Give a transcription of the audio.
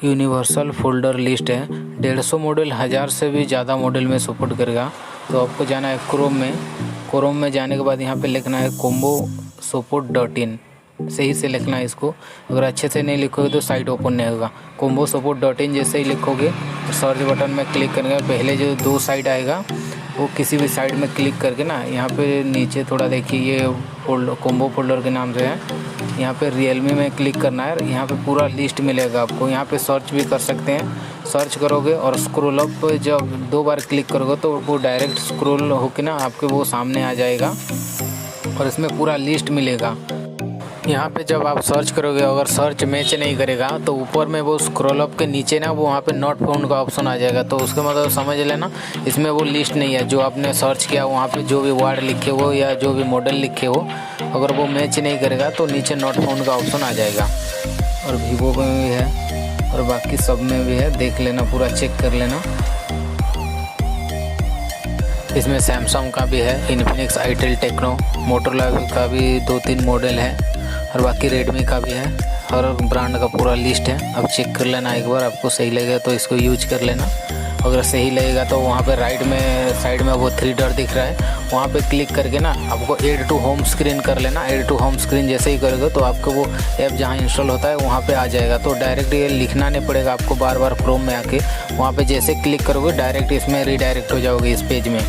Universal folder list है। 150 model 1000 से भी ज़्यादा मॉडल में सपोर्ट करेगा। तो आपको जाना है क्रोम में जाने के बाद यहाँ पे लिखना है combo-support.in। सही से लिखना है इसको, अगर अच्छे से नहीं लिखोगे तो साइट ओपन नहीं होगा। combo-support.in जैसे ही लिखोगे सर्च बटन में क्लिक करेंगे, पहले जो 2 साइट आएगा वो किसी भी साइड में क्लिक करके ना यहाँ पे नीचे थोड़ा देखिए, ये कॉम्बो फोल्डर के नाम से है, यहाँ पे रियलमी में क्लिक करना है। यहाँ पे पूरा लिस्ट मिलेगा आपको। यहाँ पे सर्च भी कर सकते हैं, सर्च करोगे और स्क्रॉल अप जब 2 बार क्लिक करोगे तो वो डायरेक्ट स्क्रॉल होके ना आपके वो सामने आ जाएगा और इसमें पूरा लिस्ट मिलेगा। यहाँ पे जब आप सर्च करोगे, अगर सर्च मैच नहीं करेगा तो ऊपर में वो स्क्रॉल अप के नीचे ना वो वहाँ पे नॉट फाउंड का ऑप्शन आ जाएगा। तो उसका मतलब समझ लेना इसमें वो लिस्ट नहीं है। जो आपने सर्च किया वहाँ पे जो भी वर्ड लिखे हो या जो भी मॉडल लिखे हो, अगर वो मैच नहीं करेगा तो नीचे नॉट फाउंड का ऑप्शन आ जाएगा। और वीवो में भी है और बाकी सब में भी है, देख लेना, पूरा चेक कर लेना। इसमें सैमसंग का भी है, इन्फिनिक्स, आईटेल, टेक्नो, मोटोरोला का भी 2-3 मॉडल है और बाकी रेडमी का भी है। हर ब्रांड का पूरा लिस्ट है। अब चेक कर लेना एक बार, आपको सही लगेगा तो इसको यूज कर लेना। अगर सही लगेगा तो वहाँ पे राइट में साइड में वो 3 डॉट दिख रहा है, वहाँ पे क्लिक करके ना आपको ऐड टू होम स्क्रीन कर लेना। ऐड टू होम स्क्रीन जैसे ही करोगे तो आपको वो ऐप जहाँ इंस्टॉल होता है वहाँ पे आ जाएगा। तो डायरेक्ट ये लिखना नहीं पड़ेगा आपको बार बार क्रोम में आके, वहाँ पे जैसे क्लिक करोगे डायरेक्ट इसमें रीडायरेक्ट हो जाओगे इस पेज में।